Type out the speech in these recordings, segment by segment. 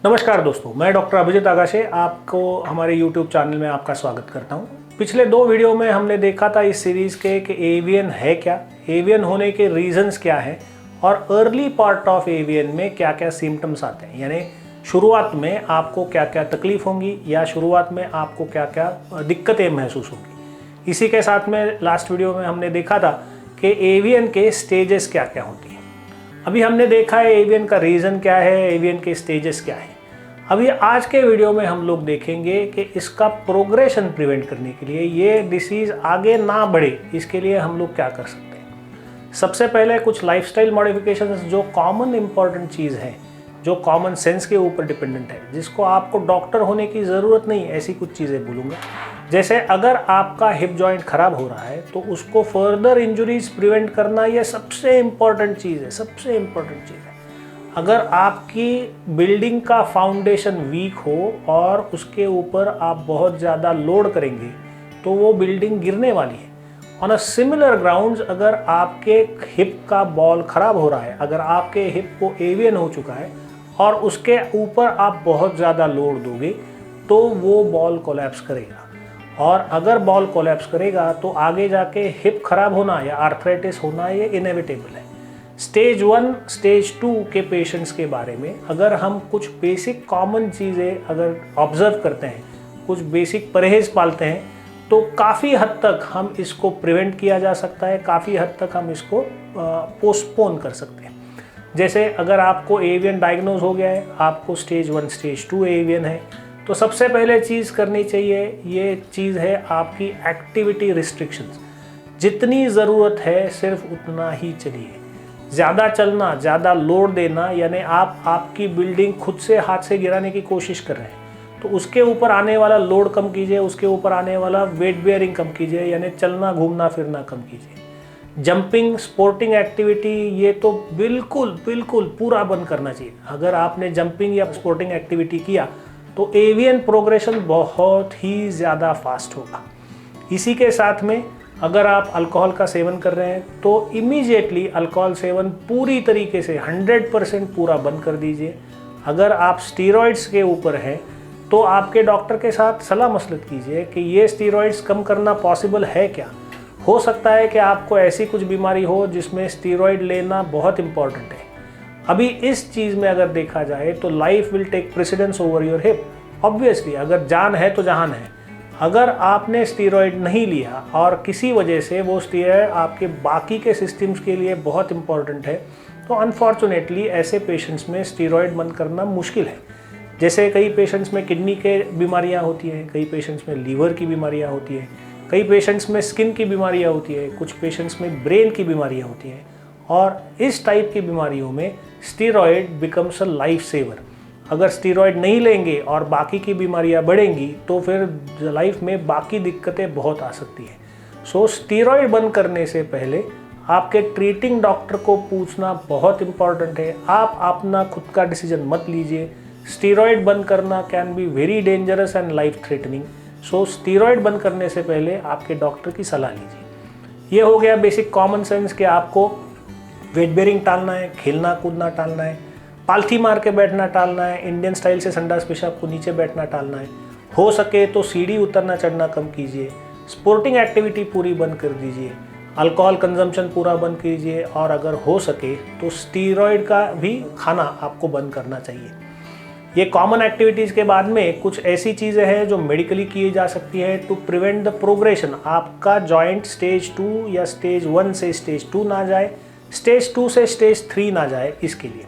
नमस्कार दोस्तों, मैं डॉक्टर अभिजीत आगाशे आपको हमारे YouTube चैनल में आपका स्वागत करता हूं। पिछले 2 वीडियो में हमने देखा था इस सीरीज़ के कि एवियन है क्या, एवियन होने के रीजंस क्या हैं और अर्ली पार्ट ऑफ एवियन में क्या क्या सिम्टम्स आते हैं, यानी शुरुआत में आपको क्या क्या तकलीफ होंगी या शुरुआत में आपको क्या क्या दिक्कतें महसूस होंगी। इसी के साथ में लास्ट वीडियो में हमने देखा था कि एवियन के स्टेजेस क्या क्या होती हैं। अभी हमने देखा है एवियन का रीज़न क्या है, एवियन के स्टेजेस क्या हैं। अभी आज के वीडियो में हम लोग देखेंगे कि इसका प्रोग्रेशन प्रिवेंट करने के लिए, ये डिसीज़ आगे ना बढ़े, इसके लिए हम लोग क्या कर सकते हैं। सबसे पहले कुछ लाइफस्टाइल मॉडिफिकेशंस जो कॉमन इंपॉर्टेंट चीज़ है, जो कॉमन सेंस के ऊपर डिपेंडेंट है, जिसको आपको डॉक्टर होने की ज़रूरत नहीं, ऐसी कुछ चीज़ें बोलूँगा। जैसे अगर आपका हिप जॉइंट ख़राब हो रहा है तो उसको फर्दर इंजरीज प्रिवेंट करना, ये सबसे इम्पॉर्टेंट चीज़ है, सबसे इम्पॉर्टेंट चीज़ है। अगर आपकी बिल्डिंग का फाउंडेशन वीक हो और उसके ऊपर आप बहुत ज़्यादा लोड करेंगे तो वो बिल्डिंग गिरने वाली है। ऑन अ सिमिलर ग्राउंड्स, अगर आपके हिप का बॉल ख़राब हो रहा है, अगर आपके हिप को एवियन हो चुका है और उसके ऊपर आप बहुत ज़्यादा लोड दोगे तो वो बॉल कोलैप्स करेगा, और अगर बॉल कोलैप्स करेगा तो आगे जाके हिप खराब होना या आर्थराइटिस होना ये इनेविटेबल है। स्टेज 1, स्टेज 2 के पेशेंट्स के बारे में अगर हम कुछ बेसिक कॉमन चीज़ें अगर ऑब्जर्व करते हैं, कुछ बेसिक परहेज़ पालते हैं, तो काफ़ी हद तक हम इसको प्रिवेंट किया जा सकता है, काफ़ी हद तक हम इसको पोस्टपोन कर सकते हैं। जैसे अगर आपको एवियन डायग्नोज हो गया है, आपको स्टेज 1, स्टेज 2 एवियन है, तो सबसे पहले चीज़ करनी चाहिए, ये चीज़ है आपकी एक्टिविटी रिस्ट्रिक्शंस। जितनी ज़रूरत है सिर्फ उतना ही चलिए। ज़्यादा चलना, ज़्यादा लोड देना, यानी आप आपकी बिल्डिंग खुद से हाथ से गिराने की कोशिश कर रहे हैं तो उसके ऊपर आने वाला लोड कम कीजिए, उसके ऊपर आने वाला वेट बेयरिंग कम कीजिए, यानी चलना घूमना फिरना कम कीजिए। जंपिंग, स्पोर्टिंग एक्टिविटी, ये तो बिल्कुल बिल्कुल पूरा बंद करना चाहिए। अगर आपने जंपिंग या स्पोर्टिंग एक्टिविटी किया तो एवियन प्रोग्रेशन बहुत ही ज़्यादा फास्ट होगा। इसी के साथ में अगर आप अल्कोहल का सेवन कर रहे हैं तो इमीडिएटली अल्कोहल सेवन पूरी तरीके से 100% पूरा बंद कर दीजिए। अगर आप स्टीरॉइड्स के ऊपर हैं तो आपके डॉक्टर के साथ सलाह मसलत कीजिए कि ये स्टीरॉइड्स कम करना पॉसिबल है क्या। हो सकता है कि आपको ऐसी कुछ बीमारी हो जिसमें स्टीरॉइड लेना बहुत इम्पॉर्टेंट है। अभी इस चीज़ में अगर देखा जाए तो life will take precedence over your hip. Obviously अगर जान है तो जहान है। अगर आपने स्टीरॉइड नहीं लिया और किसी वजह से वो स्टीरॉइड आपके बाकी के सिस्टम्स के लिए बहुत इंपॉर्टेंट है, तो अनफॉर्चुनेटली ऐसे पेशेंट्स में स्टीरॉइड बंद करना मुश्किल है। जैसे कई पेशेंट्स में किडनी के बीमारियां होती हैं, कई पेशेंट्स में लीवर की बीमारियां होती हैं, कई पेशेंट्स में स्किन की बीमारियां होती है, कुछ पेशेंट्स में ब्रेन की बीमारियां होती हैं, और इस टाइप की बीमारियों में steroid becomes a life saver. अगर स्टीरॉइड नहीं लेंगे और बाकी की बीमारियां बढ़ेंगी तो फिर लाइफ में बाकी दिक्कतें बहुत आ सकती हैं। सो स्टीरॉइड बंद करने से पहले आपके ट्रीटिंग डॉक्टर को पूछना बहुत इंपॉर्टेंट है। आप अपना खुद का डिसीजन मत लीजिए। स्टीरॉइड बंद करना can be very dangerous and life threatening. So steroid बंद करने से पहले आपके डॉक्टर की सलाह लीजिए। ये हो गया बेसिक कॉमन सेंस कि आपको वेट बेयरिंग टालना है, खेलना कूदना टालना है, पालथी मार के बैठना टालना है, इंडियन स्टाइल से संडास पेशाब को नीचे बैठना टालना है। हो सके तो सीढ़ी उतरना चढ़ना कम कीजिए, स्पोर्टिंग एक्टिविटी पूरी बंद कर दीजिए, अल्कोहल कंजम्पशन पूरा बंद कीजिए, और अगर हो सके तो स्टीरॉइड का भी खाना आपको बंद करना चाहिए। ये कॉमन एक्टिविटीज़ के बाद में कुछ ऐसी चीज़ें हैं जो मेडिकली की जा सकती हैं टू प्रिवेंट द प्रोग्रेशन। आपका जॉइंट स्टेज 2 या स्टेज 1 से स्टेज 2 ना जाए, स्टेज 2 से स्टेज 3 ना जाए, इसके लिए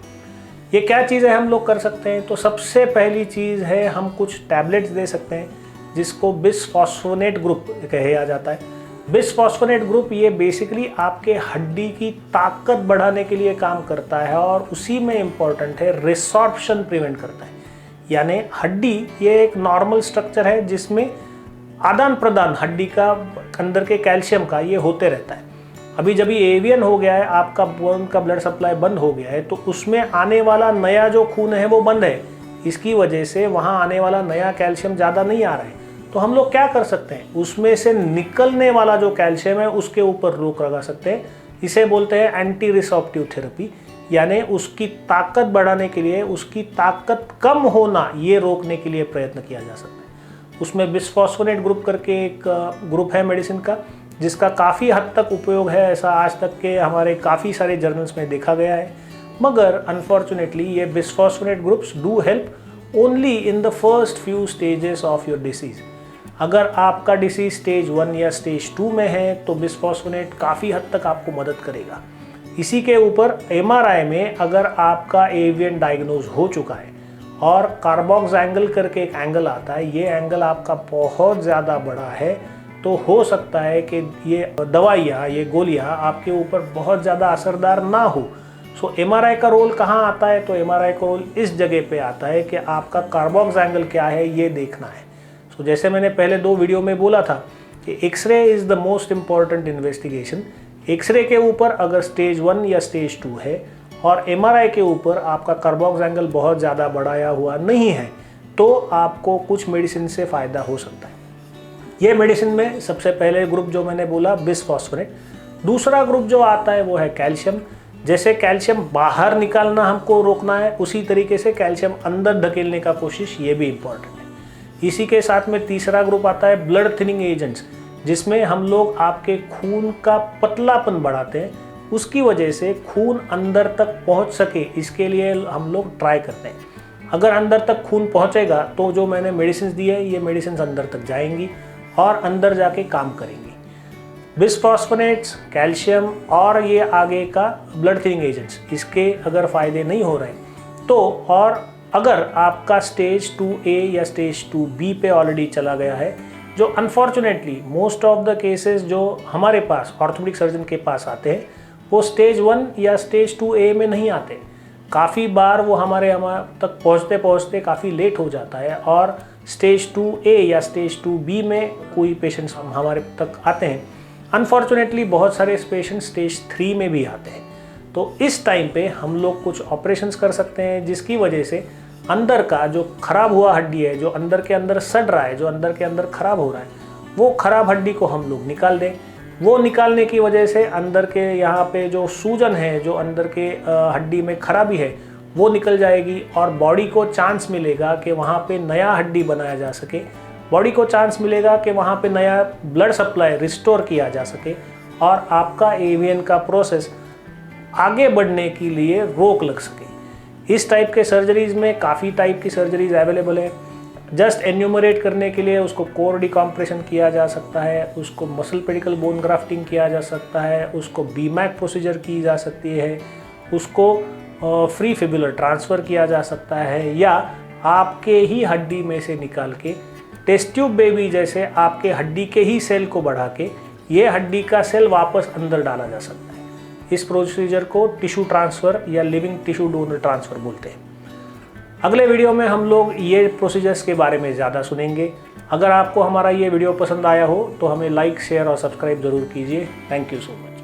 ये क्या चीज़ें हम लोग कर सकते हैं। तो सबसे पहली चीज़ है, हम कुछ टैबलेट्स दे सकते हैं जिसको बिसफॉस्फोनेट ग्रुप कहा जाता है। बिसफॉस्फोनेट ग्रुप ये बेसिकली आपके हड्डी की ताकत बढ़ाने के लिए काम करता है, और उसी में इम्पॉर्टेंट है रिसॉर्प्शन प्रिवेंट करता है। यानी हड्डी ये एक नॉर्मल स्ट्रक्चर है जिसमें आदान प्रदान हड्डी का अंदर के कैल्शियम का ये होते रहता है। अभी जब ये एवियन हो गया है, आपका बोन का ब्लड सप्लाई बंद हो गया है, तो उसमें आने वाला नया जो खून है वो बंद है। इसकी वजह से वहाँ आने वाला नया कैल्शियम ज़्यादा नहीं आ रहा है। तो हम लोग क्या कर सकते हैं, उसमें से निकलने वाला जो कैल्शियम है उसके ऊपर रोक लगा सकते हैं। इसे बोलते हैं एंटी रिसॉर्प्टिव थेरेपी, यानी उसकी ताकत बढ़ाने के लिए, उसकी ताकत कम होना ये रोकने के लिए प्रयत्न किया जा सकता है। उसमें बिसफॉस्फोनेट ग्रुप करके एक ग्रुप है मेडिसिन का, जिसका काफ़ी हद तक उपयोग है, ऐसा आज तक के हमारे काफ़ी सारे जर्नल्स में देखा गया है। मगर अनफॉर्चुनेटली ये bisphosphonate groups do help only in the first few stages of your disease. अगर आपका डिसीज स्टेज 1 या स्टेज 2 में है तो बिसफॉस्फोनेट काफ़ी हद तक आपको मदद करेगा। इसी के ऊपर एमआरआई में अगर आपका एवियन डायग्नोज हो चुका है और कार्बोक्स एंगल करके एक एंगल आता है, ये एंगल आपका बहुत ज़्यादा बड़ा है, तो हो सकता है कि ये दवाइयाँ, ये गोलियाँ आपके ऊपर बहुत ज़्यादा असरदार ना हो। सो एमआरआई का रोल कहाँ आता है? तो एमआरआई का रोल इस जगह पे आता है कि आपका कार्बोक्स एंगल क्या है ये देखना है। सो जैसे मैंने पहले 2 वीडियो में बोला था कि x ray is the most important investigation. X ray के ऊपर अगर स्टेज 1 या स्टेज 2 है और एमआरआई के ऊपर आपका कार्बोक्स एंगल बहुत ज़्यादा बढ़ाया हुआ नहीं है, तो आपको कुछ मेडिसिन से फ़ायदा हो सकता है। ये मेडिसिन में सबसे पहले ग्रुप जो मैंने बोला बिसफॉस्फोनेट, दूसरा ग्रुप जो आता है वो है कैल्शियम। जैसे कैल्शियम बाहर निकालना हमको रोकना है, उसी तरीके से कैल्शियम अंदर धकेलने का कोशिश, ये भी इम्पॉर्टेंट है। इसी के साथ में तीसरा ग्रुप आता है ब्लड थिनिंग एजेंट्स, जिसमें हम लोग आपके खून का पतलापन बढ़ाते हैं, उसकी वजह से खून अंदर तक पहुंच सके, इसके लिए हम लोग ट्राई करते हैं। अगर अंदर तक खून पहुंचेगा तो जो मैंने मेडिसिन दी है ये मेडिसिन अंदर तक जाएंगी और अंदर जाके काम करेंगी। बिसफॉस्फोनेट्स, कैल्शियम और ये आगे का ब्लड थिनिंग एजेंट्स, इसके अगर फ़ायदे नहीं हो रहे तो, और अगर आपका स्टेज 2A या स्टेज 2B पे ऑलरेडी चला गया है, जो unfortunately most of the cases जो हमारे पास ऑर्थोपेडिक सर्जन के पास आते हैं वो स्टेज 1 या स्टेज 2A में नहीं आते। काफ़ी बार वो हमारे तक पहुँचते पहुँचते काफ़ी लेट हो जाता है और स्टेज 2A या स्टेज 2B में कोई पेशेंट्स हमारे तक आते हैं। अनफॉर्चुनेटली बहुत सारे पेशेंट स्टेज 3 में भी आते हैं। तो इस टाइम पे हम लोग कुछ ऑपरेशंस कर सकते हैं, जिसकी वजह से अंदर का जो खराब हुआ हड्डी है, जो अंदर के अंदर सड़ रहा है, जो अंदर के अंदर खराब हो रहा है, वो खराब हड्डी को हम लोग निकाल दें। वो निकालने की वजह से अंदर के यहाँ पे जो सूजन है, जो अंदर के हड्डी में खराबी है, वो निकल जाएगी और बॉडी को चांस मिलेगा कि वहाँ पे नया हड्डी बनाया जा सके। बॉडी को चांस मिलेगा कि वहाँ पे नया ब्लड सप्लाई रिस्टोर किया जा सके और आपका एवियन का प्रोसेस आगे बढ़ने के लिए रोक लग सके। इस टाइप के सर्जरीज़ में काफ़ी टाइप की सर्जरीज अवेलेबल है। जस्ट एन्यूमरेट करने के लिए उसको कोर डिकम्प्रेशन किया जा सकता है, उसको मसल पेडिकल बोन ग्राफ्टिंग किया जा सकता है, उसको बीमैक प्रोसीजर की जा सकती है, उसको फ्री फिबुलर ट्रांसफ़र किया जा सकता है, या आपके ही हड्डी में से निकाल के टेस्ट ट्यूब बेबी जैसे आपके हड्डी के ही सेल को बढ़ा के ये हड्डी का सेल वापस अंदर डाला जा सकता है। इस प्रोसीजर को टिश्यू ट्रांसफ़र या लिविंग टिश्यू डोनर ट्रांसफ़र बोलते हैं। अगले वीडियो में हम लोग ये प्रोसीजर्स के बारे में ज़्यादा सुनेंगे। अगर आपको हमारा ये वीडियो पसंद आया हो तो हमें लाइक, शेयर और सब्सक्राइब ज़रूर कीजिए। Thank you so much.